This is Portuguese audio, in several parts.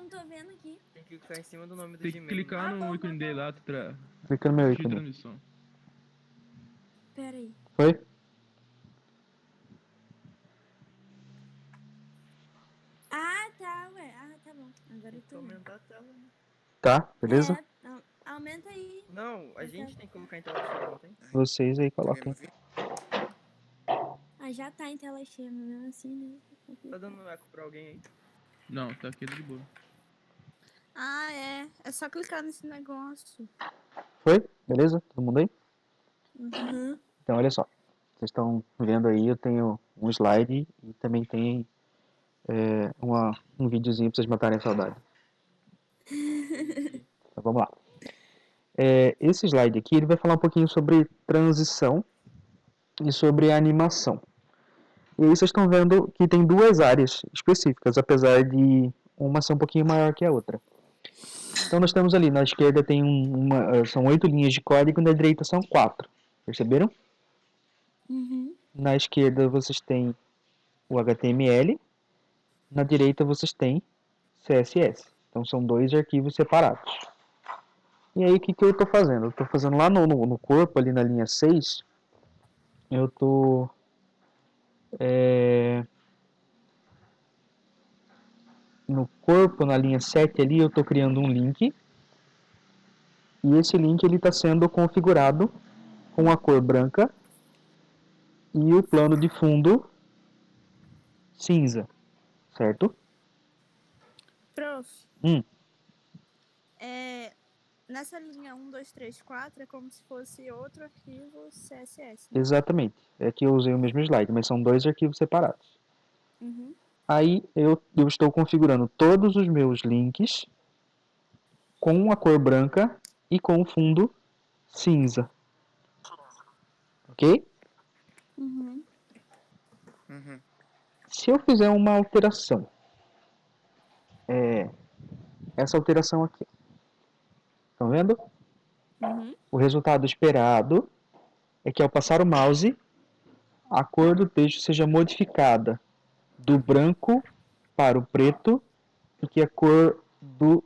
não tô vendo aqui. Tem que clicar em cima do nome do Tem que Gmail. clicar no ícone dele lá, Clica no meu de ícone. transmissão. Pera aí. Foi? Ah, tá, ué. Ah, tá bom. Agora Tem eu que tô vendo. aumentar a tela, né? Tá, beleza? Aumenta aí. Não, a gente tem que colocar em tela cheia, não tem? Vocês aí coloquem. Ah, já tá em tela cheia, mas mesmo assim, né? Tá dando eco pra alguém aí? Não, tá aqui de boa. Ah, é. É só clicar nesse negócio. Foi? Beleza? Todo mundo aí? Uhum. Então, olha só. Vocês estão vendo aí, eu tenho um slide e também tem um videozinho pra vocês matarem a saudade. Então, vamos lá. Esse slide aqui, ele vai falar um pouquinho sobre transição e sobre animação. E aí vocês estão vendo que tem duas áreas específicas, apesar de uma ser um pouquinho maior que a outra. Então nós temos ali, na esquerda tem são 8 linhas de código e na direita são 4. Perceberam? Uhum. Na esquerda vocês têm o HTML, na direita vocês têm CSS. Então são dois arquivos separados. E aí o que eu estou fazendo? Eu estou fazendo lá no corpo, ali na linha 6, eu estou no corpo, na linha 7 ali, eu estou criando um link. E esse link está sendo configurado com a cor branca e o plano de fundo cinza, certo? Prof, Hum, nessa linha 1, 2, 3, 4 é como se fosse outro arquivo CSS, né? exatamente. É que eu usei o mesmo slide, mas são dois arquivos separados. Uhum. Aí eu estou configurando todos os meus links com a cor branca e com o fundo cinza. Ok? Uhum. Uhum. Se eu fizer uma alteração, essa alteração aqui, estão vendo? Uhum. O resultado esperado é que ao passar o mouse, a cor do texto seja modificada do branco para o preto e que a cor do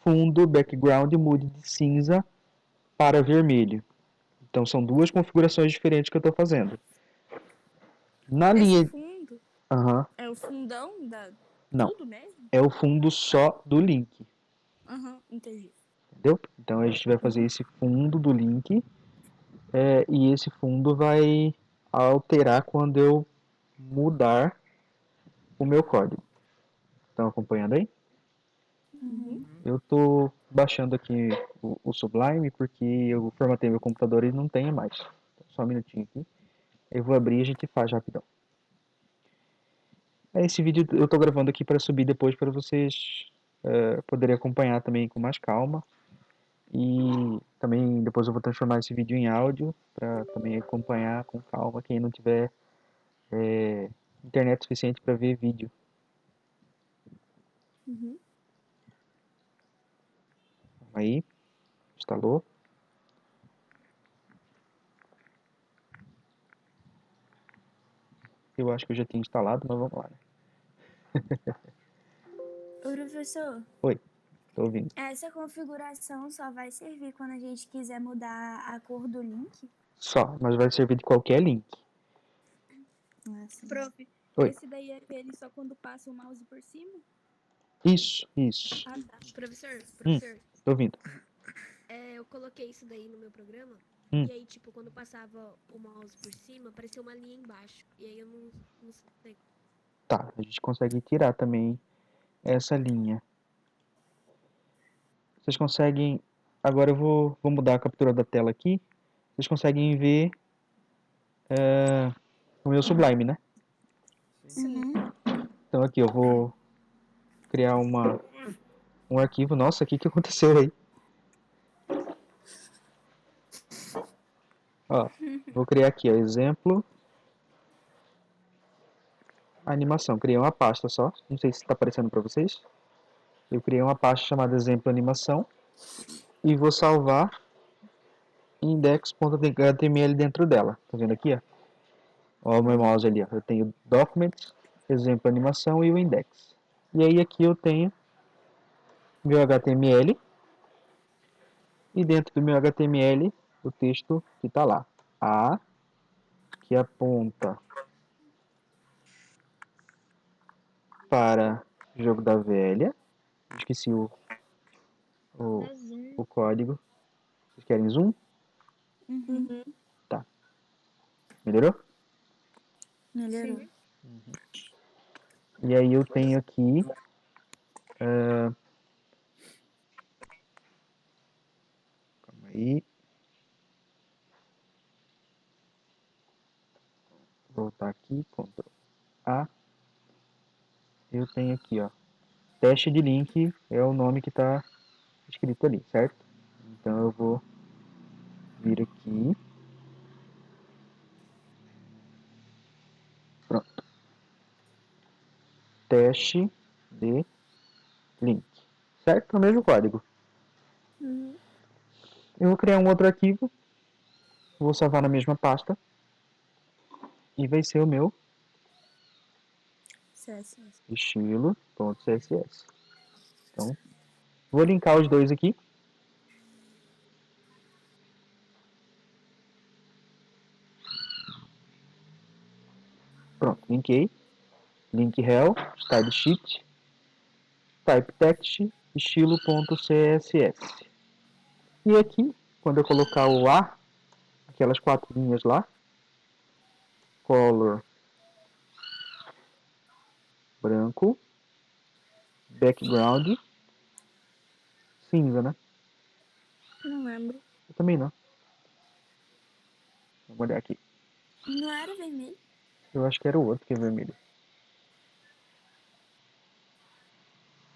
fundo, background, mude de cinza para vermelho. Então são duas configurações diferentes que eu estou fazendo. Na Esse linha... fundo Uhum. é o fundão da Não, tudo mesmo? é o fundo só do link. Aham, entendi. Entendeu? Então a gente vai fazer esse fundo do link e esse fundo vai alterar quando eu mudar o meu código. Estão acompanhando aí? Uhum. Eu estou baixando aqui o Sublime porque eu formatei meu computador e não tem mais. Só um minutinho aqui. Eu vou abrir e a gente faz rapidão. Esse vídeo eu estou gravando aqui para subir depois para vocês poderem acompanhar também com mais calma. E também depois eu vou transformar esse vídeo em áudio para também acompanhar com calma quem não tiver internet suficiente para ver vídeo. Uhum. Aí, instalou. Eu acho que eu já tinha instalado, mas vamos lá, né? Ô, professor, Oi, tô ouvindo. essa configuração só vai servir quando a gente quiser mudar a cor do link? Só, mas vai servir de qualquer link. Assim. Prof, Oi. esse daí é aquele só quando passa o mouse por cima? Isso. Ah, tá. Professor, Tô ouvindo. eu coloquei isso daí no meu programa. Hum. E aí, tipo, quando passava o mouse por cima, aparecia uma linha embaixo. E aí eu não sei. Tá, a gente consegue tirar também essa linha. Vocês conseguem... Agora eu vou mudar a captura da tela aqui. Vocês conseguem ver o meu Sublime, né? Sim. Então aqui eu vou criar um arquivo. Nossa, o que aconteceu aí? Ó, vou criar aqui, ó, exemplo, animação. Criei uma pasta só. Não sei se está aparecendo para vocês. Eu criei uma pasta chamada exemplo animação e vou salvar index.html dentro dela. Tá vendo aqui, ó? Ó, o meu mouse ali, ó. Eu tenho documents, exemplo animação e o index. E aí aqui eu tenho meu HTML. E dentro do meu HTML, o texto que está lá. A, que aponta para o jogo da velha. Esqueci o, o código. Vocês querem zoom? Uhum. Tá. Melhorou? Melhorou. Sim. E aí eu tenho aqui... calma aí. Voltar aqui, Ctrl A. Eu tenho aqui, ó. Teste de link é o nome que está escrito ali, certo? Então eu vou vir aqui. Pronto. Teste de link. Certo? É o mesmo código. Uhum. Eu vou criar um outro arquivo. Vou salvar na mesma pasta. E vai ser o meu CSS. estilo.css. Então, vou linkar os dois aqui. Pronto, linkei. Link rel, style sheet, type text, estilo.css. E aqui, quando eu colocar o A, aquelas 4 linhas lá, color branco, background cinza, né? Não lembro. Eu também não. Vamos olhar aqui. Não era vermelho? Eu acho que era o outro que é vermelho.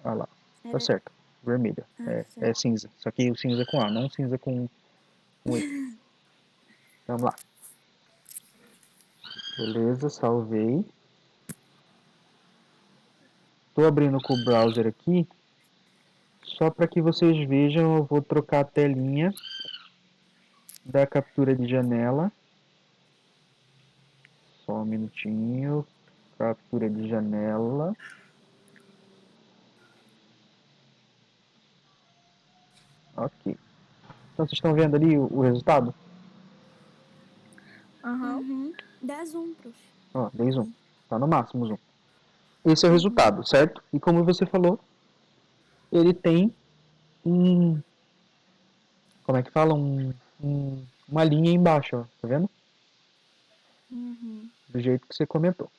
Olha lá. Tá Era... certo. Vermelho. Ah, É cinza. Só que o cinza com A, não cinza com E. Vamos lá. Beleza, salvei. Estou abrindo com o browser aqui. Só para que vocês vejam, eu vou trocar a telinha da captura de janela. Só um minutinho. Captura de janela. Ok. Então vocês estão vendo ali o resultado? Aham. Uhum. Dá zoom, prof. Ó, dei zoom. Tá no máximo zoom. Esse é o Uhum. resultado, certo? E como você falou, ele tem um... como é que fala? Uma linha embaixo, ó. Tá vendo? Uhum. Do jeito que você comentou.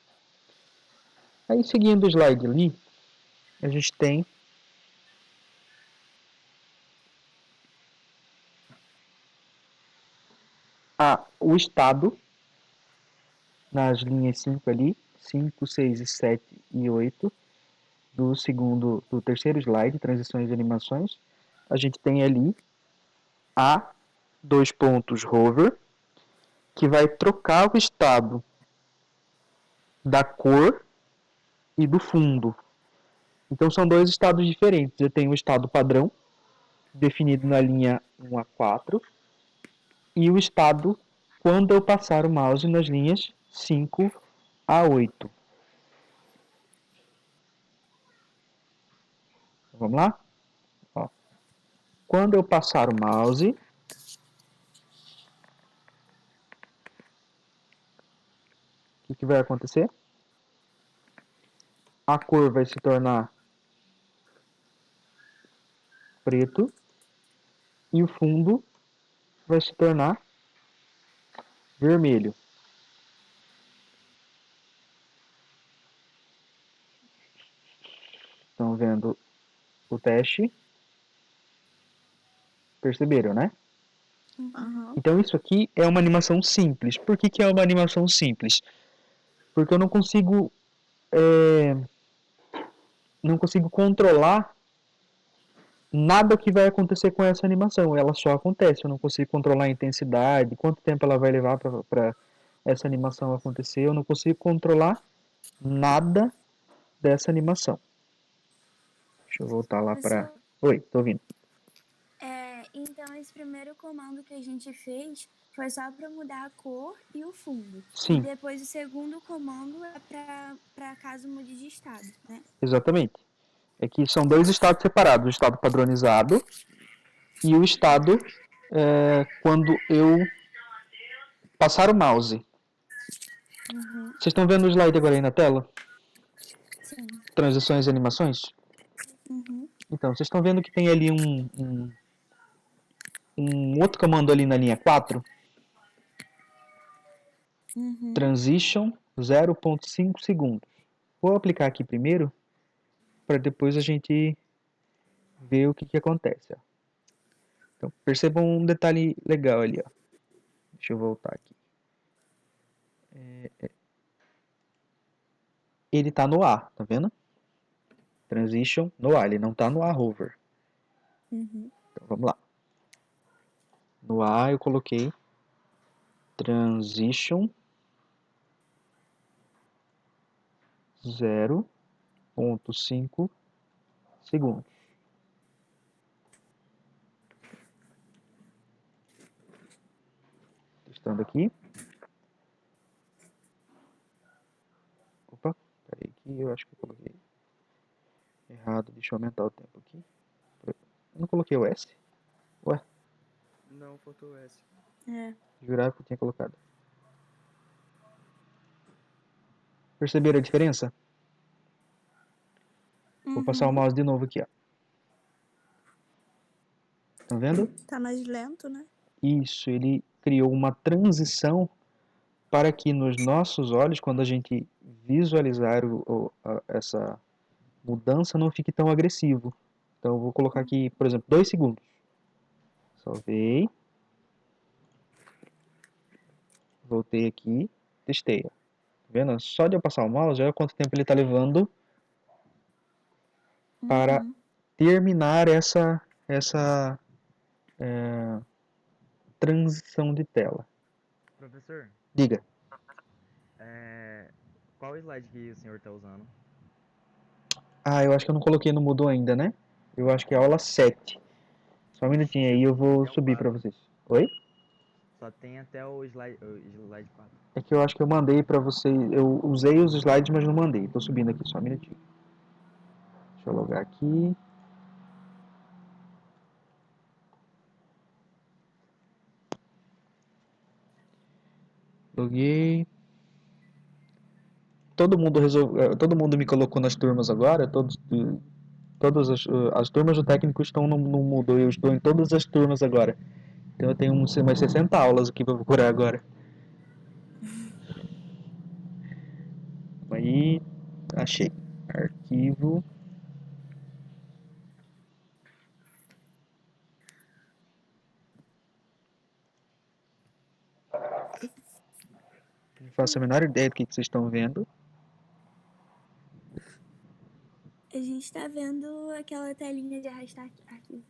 Aí, seguindo o slide ali, a gente tem o estado nas linhas 5 ali, 5, 6 e 7 e 8 do terceiro slide, transições e animações. A gente tem ali a dois pontos hover, que vai trocar o estado da cor e do fundo. Então são dois estados diferentes. Eu tenho o estado padrão, definido na linha 1 a 4, e o estado quando eu passar o mouse nas linhas 5 a 8. Vamos lá? Ó. Quando eu passar o mouse, o que vai acontecer? A cor vai se tornar preto e o fundo vai se tornar vermelho. Estão vendo o teste? Perceberam, né? Aham. Então isso aqui é uma animação simples. Por que é uma animação simples? Porque eu não consigo controlar nada que vai acontecer com essa animação. Ela só acontece. Eu não consigo controlar a intensidade, quanto tempo ela vai levar para essa animação acontecer. Eu não consigo controlar nada dessa animação. Deixa eu voltar lá para... Oi, tô ouvindo. Então, esse primeiro comando que a gente fez foi só para mudar a cor e o fundo. Sim. E depois o segundo comando é para caso mude de estado, né? Exatamente. É que são dois estados separados, o estado padronizado e o estado quando eu passar o mouse. Uhum. Vocês estão vendo o slide agora aí na tela? Sim. Transições e animações? Uhum. Então, vocês estão vendo que tem ali um outro comando ali na linha 4? Uhum. Transition 0.5 segundos. Vou aplicar aqui primeiro, para depois a gente ver o que acontece. Ó. Então, percebam um detalhe legal ali. Ó. Deixa eu voltar aqui. Ele está no A, tá vendo? Transition no A, ele não está no A hover. Uhum. Então, vamos lá. No A eu coloquei transition 0.5 segundos. Testando aqui. Opa, peraí que eu acho que eu coloquei errado. Deixa eu aumentar o tempo aqui. Eu não coloquei o S? Ué, Não, faltou S. É. jurava que eu tinha colocado. Perceberam a diferença? Vou passar o mouse de novo aqui, ó. Tá vendo? Tá mais lento, né? Isso, ele criou uma transição para que nos nossos olhos, quando a gente visualizar essa mudança, não fique tão agressivo. Então eu vou colocar aqui, por exemplo, 2 segundos. Salvei. Voltei aqui, testei. Ó. Tá vendo? Só de eu passar o mouse, olha quanto tempo ele está levando para terminar essa transição de tela. Professor, Diga. qual slide que o senhor tá usando? Ah, eu acho que eu não coloquei no Moodle ainda, né? Eu acho que é a aula 7. Só um minutinho aí, eu vou subir para vocês. Oi? Só tem até o slide 4. É que eu acho que eu mandei para vocês. Eu usei os slides, mas não mandei. Tô subindo aqui, só um minutinho. Deixa eu logar aqui. Loguei. Todo mundo me colocou nas turmas agora. Todas as turmas do técnico estão no Moodle. Eu estou em todas as turmas agora. Então eu tenho umas 60 aulas aqui para procurar agora. Aí, achei. Arquivo. Não faço a menor ideia do que vocês estão vendo. A gente tá vendo aquela telinha de arrastar arquivo.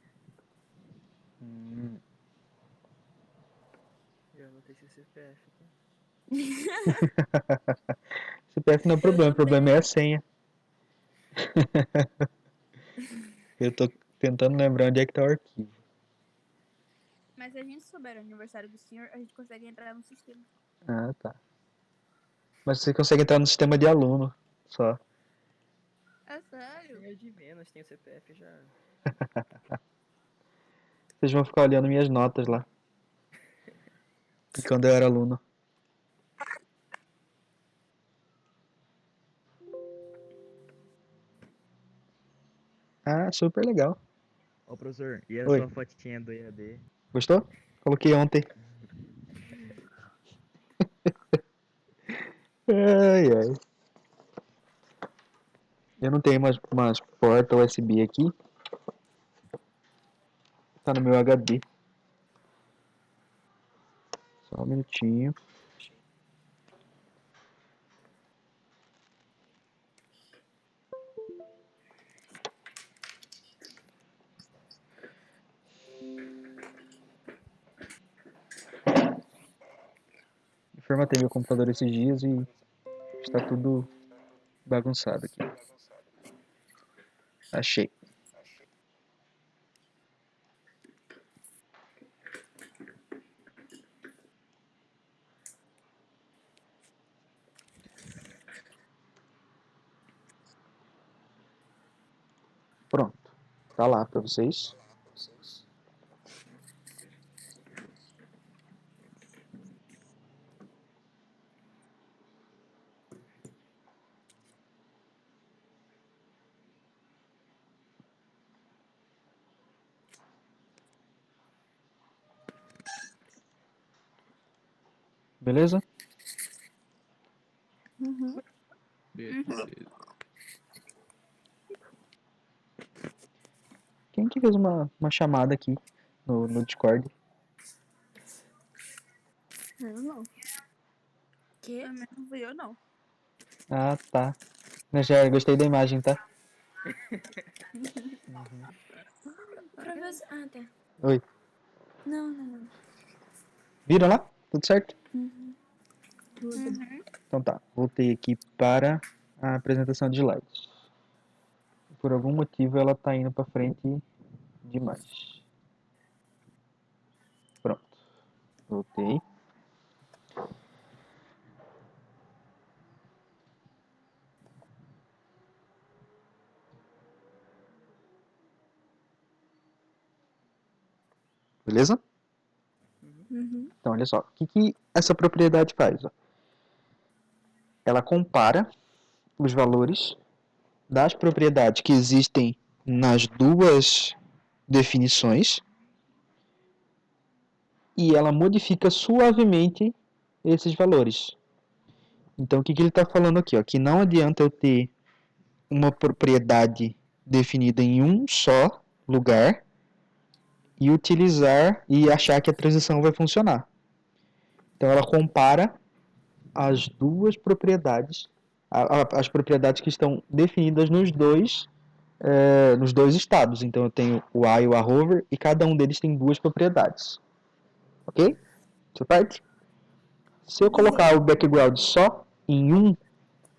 Eu anotei seu CPF, tá? CPF não é problema, o problema é a senha. Eu tô tentando lembrar onde é que tá o arquivo. Mas se a gente souber o aniversário do senhor, a gente consegue entrar no sistema. Ah, tá. Mas você consegue entrar no sistema de aluno, só. É sério? Tem o de menos, tem o CPF já. Vocês vão ficar olhando minhas notas lá. De quando eu era aluno. Ah, super legal. Ô, professor, e a Oi. sua fotinha do EAD? Gostou? Coloquei ontem. Ai, ai. Eu não tenho umas porta USB aqui. Tá no meu HD. Só um minutinho. Eu formatei meu computador esses dias e está tudo bagunçado aqui. Achei. Pronto. Tá lá para vocês. Beleza? Beleza. Quem que fez uma chamada aqui no Discord? Eu não. Que? Também não fui eu, não. Ah, tá. Mas já gostei da imagem, tá? Professor. Ah, tá. Oi. Não. Viram lá? Tudo certo? Tudo. Então tá. Voltei aqui para a apresentação de slides. Por algum motivo ela tá indo para frente demais. Pronto. Voltei. Beleza? Então, olha só. O que essa propriedade faz? Ó? Ela compara os valores das propriedades que existem nas duas definições e ela modifica suavemente esses valores. Então, o que ele está falando aqui? Ó? Que não adianta eu ter uma propriedade definida em um só lugar e utilizar e achar que a transição vai funcionar. Então, ela compara as duas propriedades, as propriedades que estão definidas nos dois estados. Então, eu tenho o A e o A hover e cada um deles tem duas propriedades. Ok? Essa parte? Se eu colocar o background só em um,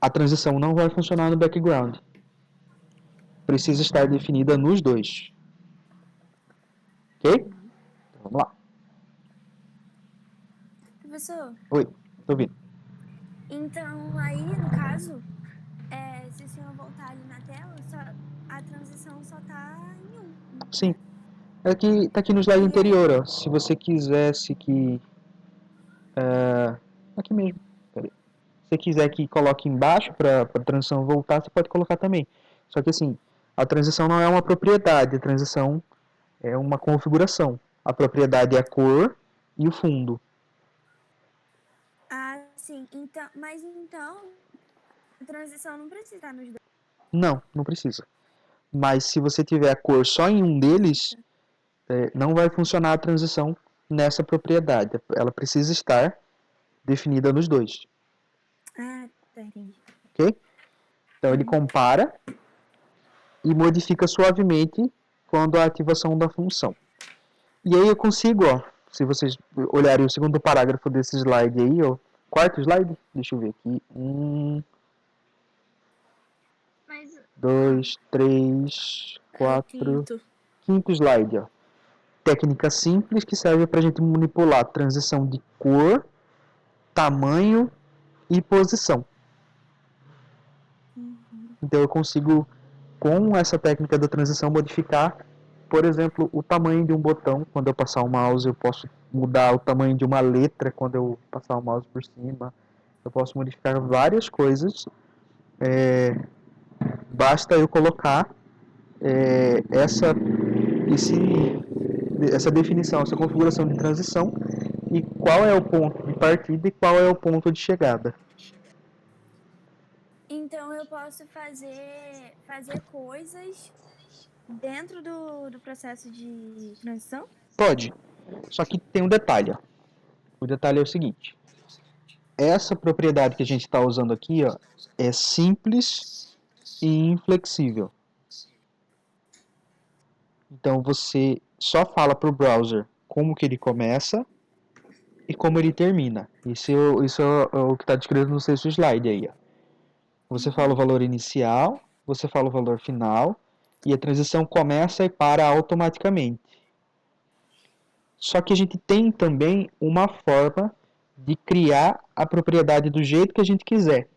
a transição não vai funcionar no background. Precisa estar definida nos dois. Ok? Então, vamos lá. Professor, Oi, tô ouvindo. então aí, no caso, se o senhor voltar ali na tela, a transição só tá em um. Sim. Tá aqui no slide anterior, ó. Se você quisesse que... aqui mesmo. Peraí. Se você quiser que coloque embaixo para a transição voltar, você pode colocar também. Só que assim, a transição não é uma propriedade, a transição é uma configuração. A propriedade é a cor e o fundo. Ah, sim. Então, mas então, a transição não precisa estar nos dois. Não precisa. Mas se você tiver a cor só em um deles, não vai funcionar a transição nessa propriedade. Ela precisa estar definida nos dois. Ah, tá, entendi. Ok? Então ele compara e modifica suavemente quando a ativação da função. E aí eu consigo, ó, se vocês olharem o segundo parágrafo desse slide aí, ó, quarto slide, deixa eu ver aqui, 2, 3, 4, quinto slide, ó. Técnica simples que serve para a gente manipular transição de cor, tamanho e posição. Então eu consigo, com essa técnica da transição, modificar, por exemplo, o tamanho de um botão. Quando eu passar o mouse, eu posso mudar o tamanho de uma letra quando eu passar o mouse por cima. Eu posso modificar várias coisas. Basta eu colocar essa definição, essa configuração de transição e qual é o ponto de partida e qual é o ponto de chegada. Então eu posso fazer coisas dentro do processo de transição? Pode, só que tem um detalhe. Ó. O detalhe é o seguinte. Essa propriedade que a gente está usando aqui ó, é simples e inflexível. Então você só fala para o browser como que ele começa e como ele termina. Isso é o que está descrito no sexto slide aí. Ó. Você fala o valor inicial, você fala o valor final e a transição começa e para automaticamente. Só que a gente tem também uma forma de criar a propriedade do jeito que a gente quiser.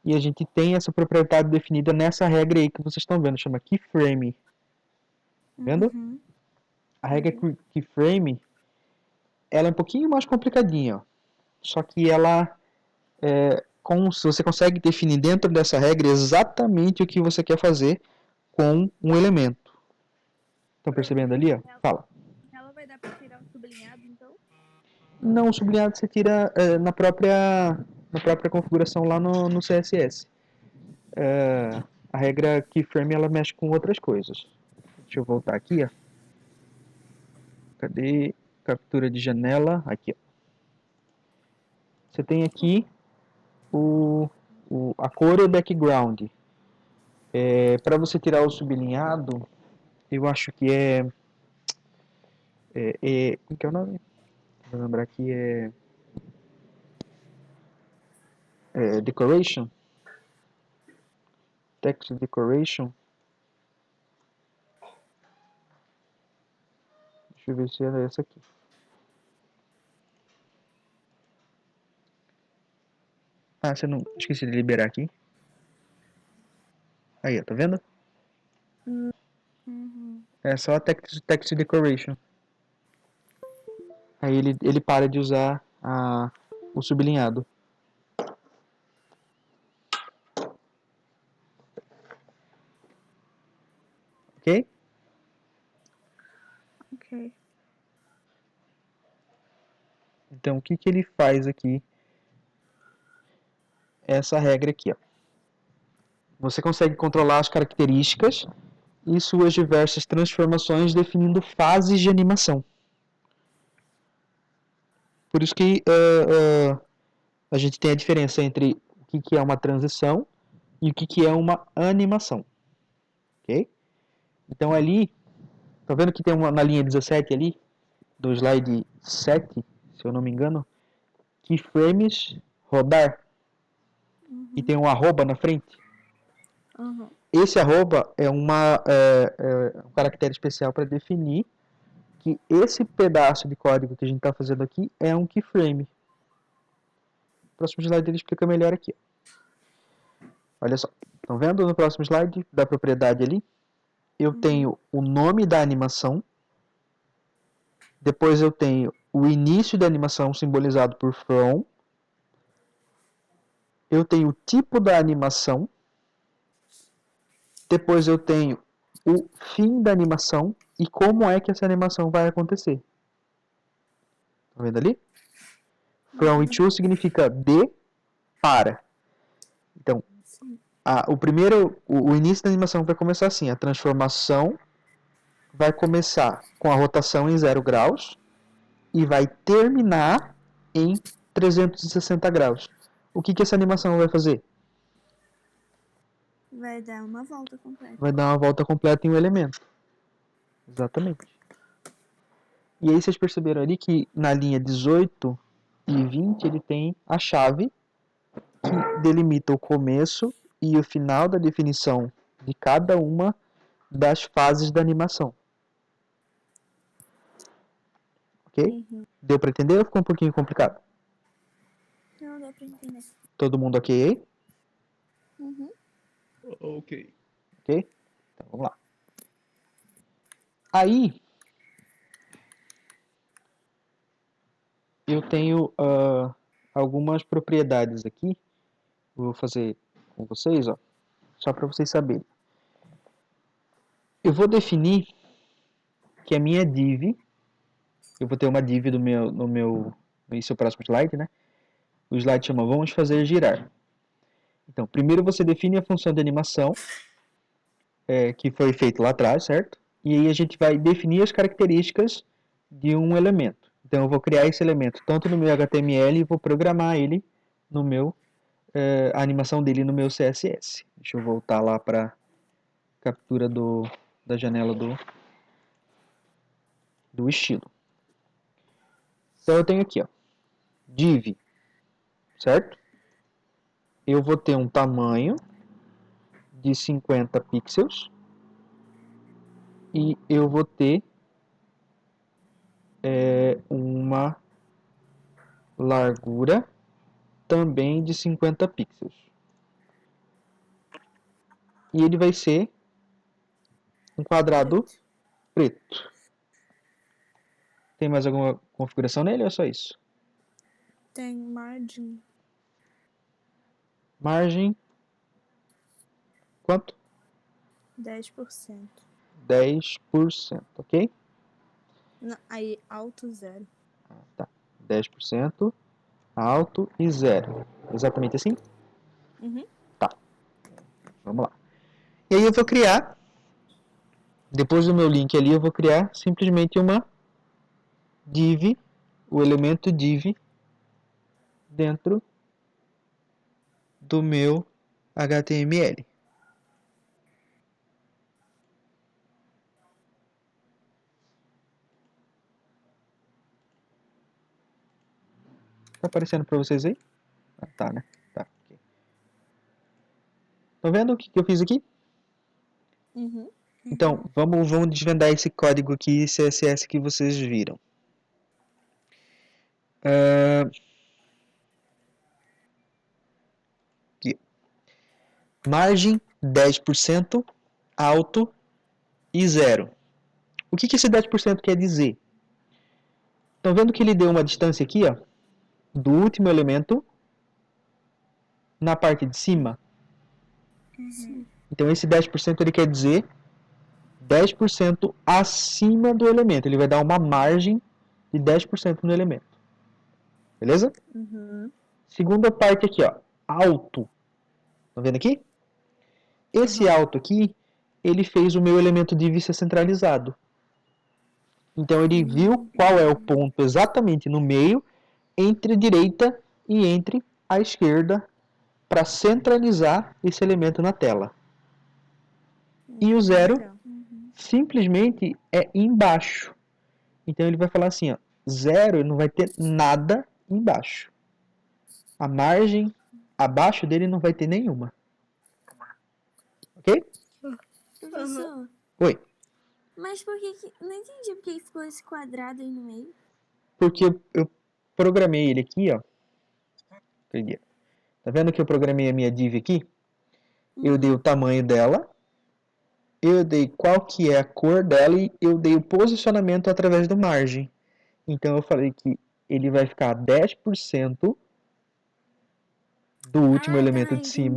E a gente tem essa propriedade definida nessa regra aí que vocês estão vendo, chama keyframe. Vendo? Uhum. A regra keyframe, ela é um pouquinho mais complicadinha, ó. Só que ela, você consegue definir dentro dessa regra exatamente o que você quer fazer com um elemento. Estão percebendo ali, ó? Fala. Ela vai dar pra tirar o sublinhado, então? Não, o sublinhado você tira na própria configuração lá no CSS. A regra keyframe, ela mexe com outras coisas. Deixa eu voltar aqui, ó. Cadê? Captura de janela. Aqui, ó. Você tem aqui a cor e o background. Para você tirar o sublinhado, eu acho que como que é o nome? Vou lembrar aqui, decoration. Text decoration. Deixa eu ver se é essa aqui. Ah, você não... Esqueci de liberar aqui. Aí, ó, tá vendo? Uhum. É só a text decoration. Aí ele para de usar o sublinhado. Ok? Ok. Então, o que ele faz aqui? Essa regra aqui, ó. Você consegue controlar as características e suas diversas transformações definindo fases de animação. Por isso que a gente tem a diferença entre o que é uma transição e o que é uma animação. Ok? Então ali, tá vendo que tem na linha 17 ali, do slide 7, se eu não me engano, keyframes rodar, e tem um arroba na frente. Uhum. Esse arroba é um caractere especial para definir que esse pedaço de código que a gente está fazendo aqui é um keyframe. O próximo slide ele explica melhor aqui. Olha só, estão vendo no próximo slide da propriedade ali? Eu tenho o nome da animação, depois eu tenho o início da animação simbolizado por from, eu tenho o tipo da animação, depois eu tenho o fim da animação e como é que essa animação vai acontecer. Tá vendo ali? From e to significa de para. Então, o início da animação vai começar assim, a transformação vai começar com a rotação em 0 graus e vai terminar em 360 graus. O que essa animação vai fazer? Vai dar uma volta completa. Vai dar uma volta completa em um elemento. Exatamente. E aí vocês perceberam ali que na linha 18 e 20 ele tem a chave que delimita o começo e o final da definição de cada uma das fases da animação. Ok? Deu para entender ou ficou um pouquinho complicado? Não, deu pra entender. Todo mundo ok aí? Uhum. Ok. Ok? Então vamos lá. Aí, eu tenho algumas propriedades aqui. Vou fazer com vocês, ó, só para vocês saberem. Eu vou definir que a minha div, eu vou ter uma div esse é o próximo slide, né? O slide chama Vamos fazer girar. Então, primeiro você define a função de animação, que foi feito lá atrás, certo? E aí a gente vai definir as características de um elemento. Então, eu vou criar esse elemento tanto no meu HTML e vou programar ele no meu a animação dele no meu CSS. Deixa eu voltar lá para captura da janela do estilo. Então eu tenho aqui, ó, div, certo? Eu vou ter um tamanho de 50 pixels e eu vou ter uma largura também de 50 pixels. e ele vai ser um quadrado preto. Tem mais alguma configuração nele ou é só isso? Tem margem. Margem. Quanto? 10%. 10%, ok? Não, aí, alto 0. Tá. 10%, alto e 0. Exatamente assim? Uhum. Tá. Vamos lá. E aí eu vou criar, depois do meu link ali, eu vou criar simplesmente uma div, o elemento div dentro do meu HTML. Tá aparecendo para vocês aí? Ah, tá, né? Tá. Okay. Tá vendo o que eu fiz aqui? Uhum. Então, vamos desvendar esse código aqui CSS que vocês viram. Aqui. Margem 10%, alto e 0. O que esse 10% quer dizer? Estão vendo que ele deu uma distância aqui, ó, do último elemento na parte de cima? Uhum. Então esse 10% ele quer dizer 10% acima do elemento. Ele vai dar uma margem de 10% no elemento. Beleza? Uhum. Segunda parte aqui, ó, alto. Estão vendo aqui? Esse alto aqui, ele fez o meu elemento div ser centralizado. Então ele viu qual é o ponto exatamente no meio, entre a direita e entre a esquerda, para centralizar esse elemento na tela. E o 0 Legal. simplesmente é embaixo. Então ele vai falar assim, ó, 0 não vai ter nada embaixo. A margem abaixo dele não vai ter nenhuma. Ok? Professor, Oi. mas por que... Não entendi por que ficou esse quadrado aí no meio. Porque eu programei ele aqui, ó. Tá vendo que eu programei a minha div aqui? Eu dei o tamanho dela, eu dei qual que é a cor dela e eu dei o posicionamento através do margem. Então eu falei que ele vai ficar 10% do último elemento de cima.